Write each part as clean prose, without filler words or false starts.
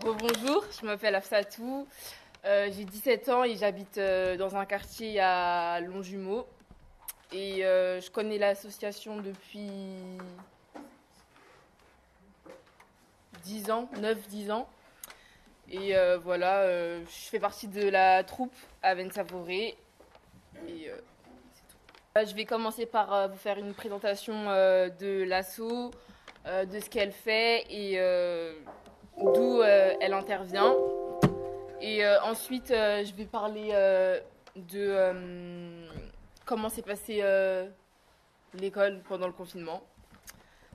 Rebonjour, je m'appelle Afsatou, j'ai 17 ans et j'habite dans un quartier à Longjumeau. Et je connais l'association depuis 10 ans, 9-10 ans. Et voilà, je fais partie de la troupe Aven Savoré. Et c'est tout. Je vais commencer par vous faire une présentation de l'asso, de ce qu'elle fait et d'où elle intervient. Et ensuite, je vais parler de comment s'est passée l'école pendant le confinement.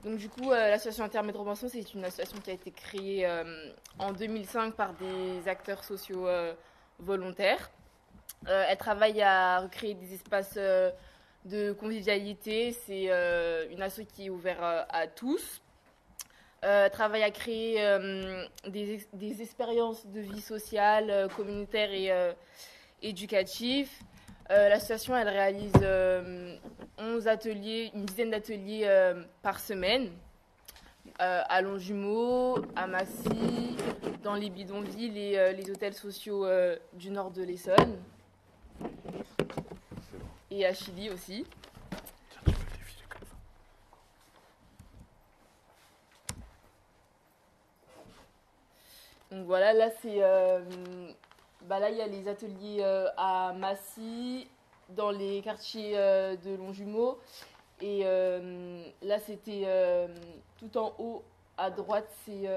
Donc du coup, l'association Intermétropensons, c'est une association qui a été créée en 2005 par des acteurs sociaux volontaires. Elle travaille à recréer des espaces de convivialité. C'est une asso qui est ouverte à tous. Travaille à créer des expériences de vie sociale, communautaire et éducative. L'association, elle réalise 11 ateliers, une dizaine d'ateliers par semaine, à Longjumeau, à Massy, dans les bidonvilles et les hôtels sociaux du nord de l'Essonne, et à Chili aussi. Donc voilà, là c'est, là il y a les ateliers à Massy, dans les quartiers de Longjumeau, et là c'était tout en haut à droite, c'est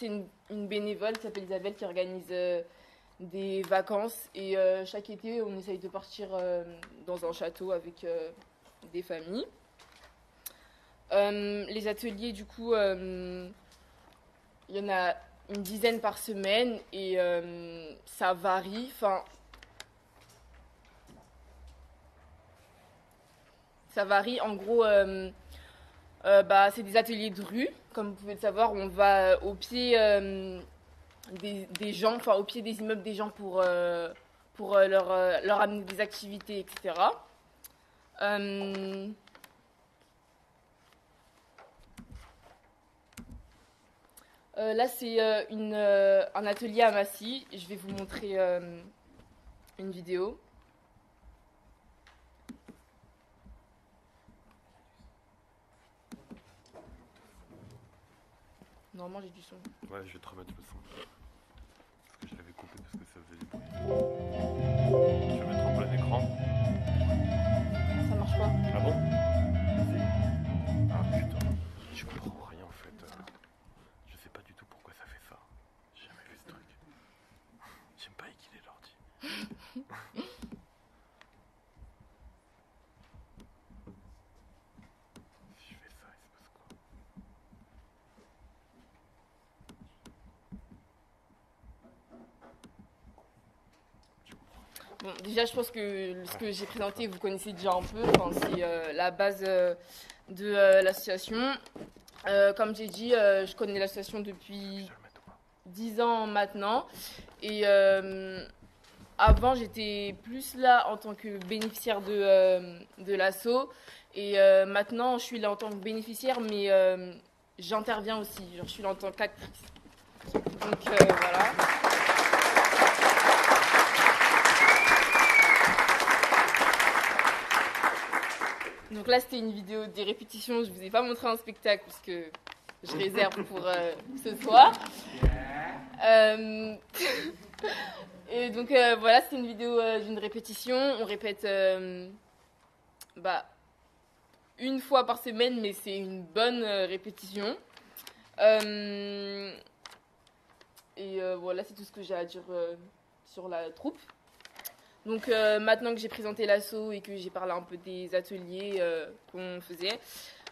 une bénévole qui s'appelle Isabelle qui organise des vacances, et chaque été on essaye de partir dans un château avec des familles. Les ateliers du coup, il y en a une dizaine par semaine et ça varie. Enfin, ça varie. En gros, c'est des ateliers de rue, comme vous pouvez le savoir. On va au pied des gens, enfin au pied des immeubles des gens pour leur amener des activités, etc. Là, c'est un atelier à Massy. Je vais vous montrer une vidéo. Normalement, j'ai du son. Ouais, je vais te remettre le son. Parce que je l'avais coupé parce que ça faisait du bruit. Je vais mettre en plein écran. Ça marche pas. Ah bon? Ah putain, je comprends rien en fait. Je sais pas du tout pourquoi ça fait ça. J'ai jamais vu ce truc. J'aime pas équiler l'ordi. Si je fais ça, il se passe quoi? Bon, déjà, je pense que ce que j'ai présenté, vous connaissez déjà un peu. Enfin, c'est la base de l'association. Comme j'ai dit, je connais l'association depuis 10 ans maintenant. Et avant, j'étais plus là en tant que bénéficiaire de l'asso. Et maintenant, je suis là en tant que bénéficiaire, mais j'interviens aussi. Genre, je suis là en tant qu'actrice. Donc voilà. Donc là, c'était une vidéo des répétitions. Je ne vous ai pas montré un spectacle parce que je réserve pour ce soir. Et donc voilà, c'est une vidéo d'une répétition. On répète une fois par semaine, mais c'est une bonne répétition. Et voilà, c'est tout ce que j'ai à dire sur la troupe. Donc maintenant que j'ai présenté l'asso et que j'ai parlé un peu des ateliers qu'on faisait,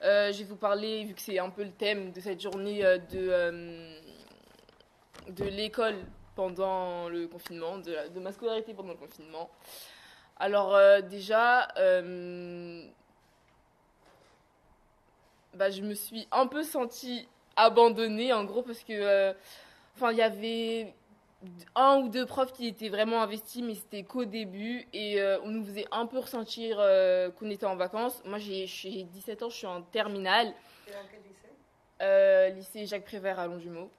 je vais vous parler, vu que c'est un peu le thème de cette journée, de l'école pendant le confinement, de ma scolarité pendant le confinement. Alors déjà, je me suis un peu sentie abandonnée en gros parce que il y avait un ou deux profs qui étaient vraiment investis, mais c'était qu'au début et on nous faisait un peu ressentir qu'on était en vacances. Moi j'ai 17 ans, je suis en terminale. Et dans quel lycée? Lycée Jacques Prévert à Longjumeau.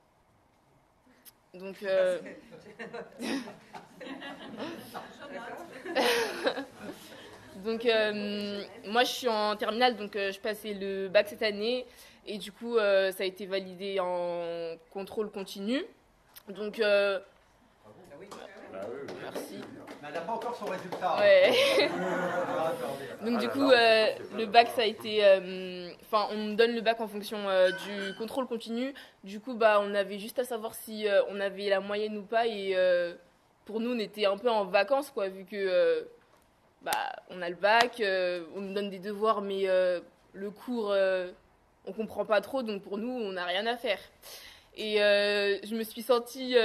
Donc, donc moi je suis en terminale, donc je passais le bac cette année et du coup ça a été validé en contrôle continu. Donc merci. Mais elle n'a pas encore son résultat. Ouais. Donc du coup le bac ça a été, enfin on donne le bac en fonction du contrôle continu. Du coup bah on avait juste à savoir si on avait la moyenne ou pas et pour nous on était un peu en vacances quoi vu que bah, on a le bac, on nous donne des devoirs, mais le cours, on comprend pas trop, donc pour nous, on n'a rien à faire. Et je me suis sentie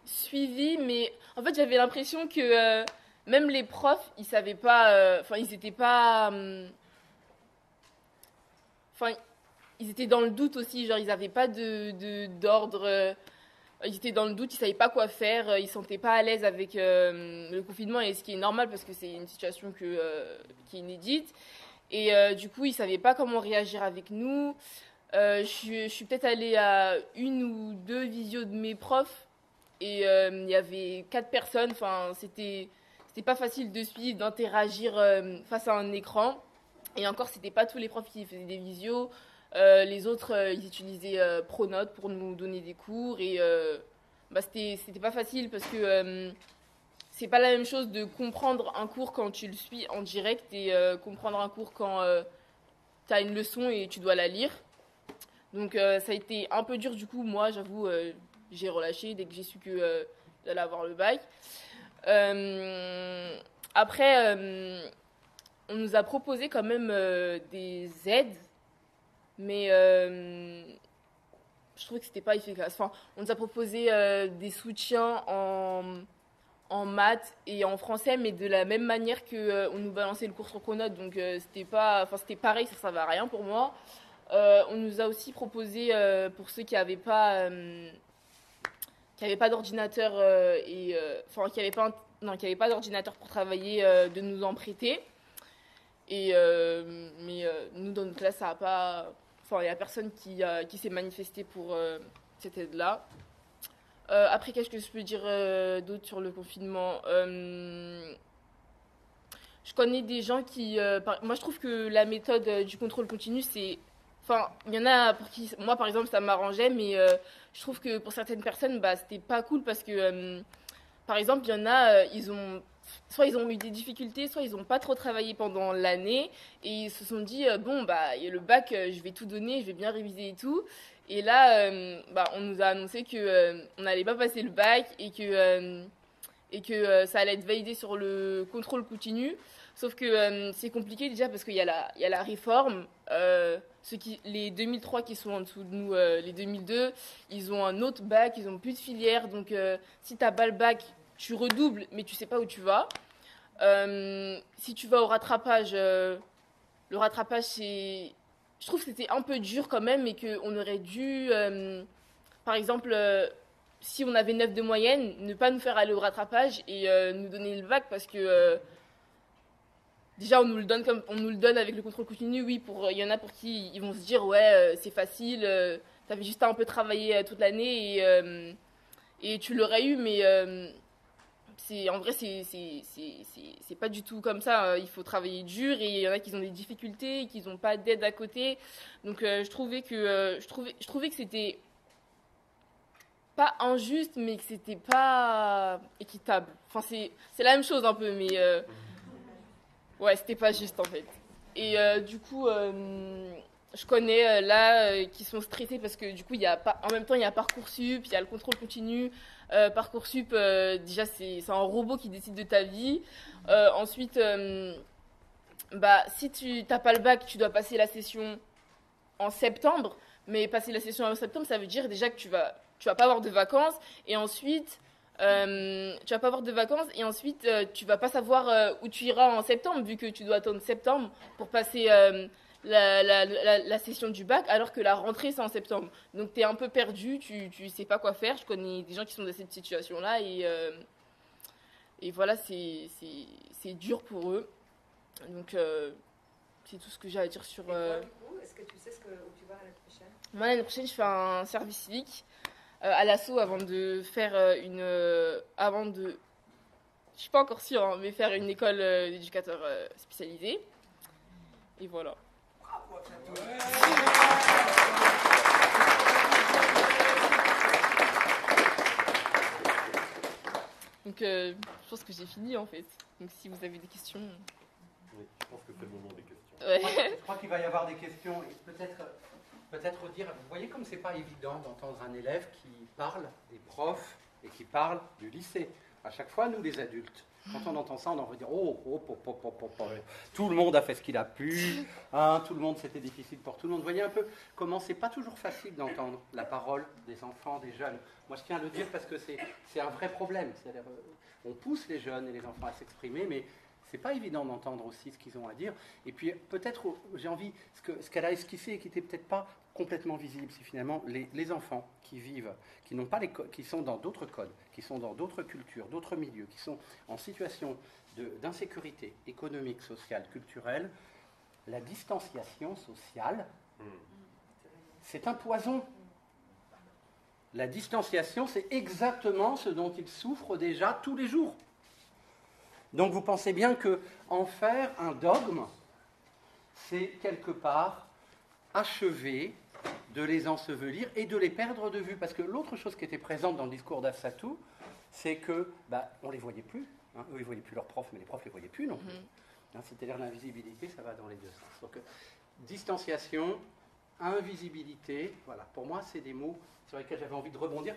suivie, mais en fait, j'avais l'impression que même les profs, ils savaient pas, enfin, ils étaient pas, enfin, ils étaient dans le doute aussi, genre, ils n'avaient pas d'ordre. Ils étaient dans le doute, ils savaient pas quoi faire, ils se sentaient pas à l'aise avec le confinement, et ce qui est normal parce que c'est une situation qui est inédite. Et du coup, ils savaient pas comment réagir avec nous. Je suis peut-être allée à une ou deux visios de mes profs et il y avait 4 personnes. Enfin, c'était pas facile de suivre, d'interagir face à un écran. Et encore, c'était pas tous les profs qui faisaient des visios. Les autres, ils utilisaient Pronote pour nous donner des cours et bah, c'était pas facile parce que c'est pas la même chose de comprendre un cours quand tu le suis en direct et comprendre un cours quand tu as une leçon et tu dois la lire. Donc ça a été un peu dur du coup, moi j'avoue, j'ai relâché dès que j'ai su que j'allais avoir le bac. Après, on nous a proposé quand même des aides. Mais je trouvais que c'était pas efficace. Enfin, on nous a proposé des soutiens en maths et en français, mais de la même manière que on nous balançait le cours sur Pronote. Donc c'était pas, enfin c'était pareil, ça servait à rien pour moi. On nous a aussi proposé pour ceux qui n'avaient pas d'ordinateur enfin qui n'avaient pas non qui n'avaient pas d'ordinateur pour travailler, de nous en prêter. Et mais nous dans notre classe ça a pas. Enfin, il n'y a personne qui s'est manifesté pour cette aide-là. Après, qu'est-ce que je peux dire d'autre sur le confinement? Je connais des gens qui... moi, je trouve que la méthode du contrôle continu, c'est... Enfin, il y en a pour qui... Moi, par exemple, ça m'arrangeait, mais je trouve que pour certaines personnes, bah, c'était pas cool parce que, par exemple, il y en a, soit ils ont eu des difficultés, soit ils n'ont pas trop travaillé pendant l'année et ils se sont dit bon bah le bac je vais tout donner, je vais bien réviser et tout. Et là bah, on nous a annoncé que on n'allait pas passer le bac et que ça allait être validé sur le contrôle continu. Sauf que c'est compliqué déjà parce qu'il y a la réforme. Les 2003 qui sont en dessous de nous, les 2002, ils ont un autre bac, ils ont plus de filière. Donc si t'as pas le bac, tu redoubles, mais tu sais pas où tu vas. Si tu vas au rattrapage, le rattrapage, c'est... Je trouve que c'était un peu dur quand même, et qu'on aurait dû, par exemple, si on avait 9 de moyenne, ne pas nous faire aller au rattrapage et nous donner le bac, parce que déjà on nous le donne avec le contrôle continu. Oui, il y en a pour qui ils vont se dire ouais c'est facile, t'avais juste à un peu travailler toute l'année et tu l'aurais eu, mais en vrai c'est pas du tout comme ça. Il faut travailler dur et il y en a qui ont des difficultés, qui n'ont pas d'aide à côté. Donc je trouvais que c'était pas injuste, mais que c'était pas équitable. Enfin c'est la même chose un peu, mais ouais, c'était pas juste en fait. Et du coup, je connais là qui sont stressés parce que du coup, en même temps, il y a Parcoursup, il y a le contrôle continu. Parcoursup, déjà, c'est un robot qui décide de ta vie. Ensuite, bah, si tu n'as pas le bac, tu dois passer la session en septembre. Mais passer la session en septembre, ça veut dire déjà que tu vas pas avoir de vacances. Et ensuite, tu vas pas avoir de vacances et ensuite tu vas pas savoir où tu iras en septembre vu que tu dois attendre septembre pour passer la session du bac alors que la rentrée c'est en septembre. Donc tu es un peu perdu, tu sais pas quoi faire. Je connais des gens qui sont dans cette situation là et voilà, c'est dur pour eux. Donc C'est tout ce que j'ai à dire sur... Et toi, du coup, est-ce que tu sais où tu vas l'année prochaine? Moi, l'année prochaine, je fais un service civique à l'ASSO avant de faire avant de... Je suis pas encore sûre, hein, mais faire une école d'éducateur spécialisée. Et voilà. Donc, je pense que j'ai fini en fait. Donc, si vous avez des questions. Oui, je pense que c'est le moment des questions. Ouais. Je crois qu'il va y avoir des questions. Et peut-être dire, vous voyez comme c'est pas évident d'entendre un élève qui parle des profs et qui parle du lycée. À chaque fois, nous les adultes, quand on entend ça, on a envie de dire tout le monde a fait ce qu'il a pu, hein, tout le monde, c'était difficile pour tout le monde. Vous voyez un peu comment c'est pas toujours facile d'entendre la parole des enfants, des jeunes. Moi, je tiens à le dire parce que c'est un vrai problème. C'est-à-dire, on pousse les jeunes et les enfants à s'exprimer, mais c'est pas évident d'entendre aussi ce qu'ils ont à dire. Et puis peut-être, j'ai envie, ce qu'elle a esquissé et qui n'était peut-être pas complètement visible, c'est finalement les enfants qui vivent, qui n'ont pas qui sont dans d'autres codes, qui sont dans d'autres cultures, d'autres milieux, qui sont en situation d'insécurité économique, sociale, culturelle. La distanciation sociale, c'est un poison. La distanciation, c'est exactement ce dont ils souffrent déjà tous les jours. Donc vous pensez bien qu'en faire un dogme, c'est quelque part achever de les ensevelir et de les perdre de vue. Parce que l'autre chose qui était présente dans le discours d'Afsatou, c'est que on ne les voyait plus. Hein. Eux, ils ne voyaient plus leurs profs, mais les profs ne les voyaient plus non plus. Hein, c'est-à-dire l'invisibilité, ça va dans les deux sens. Donc distanciation, invisibilité, voilà. Pour moi, c'est des mots sur lesquels j'avais envie de rebondir.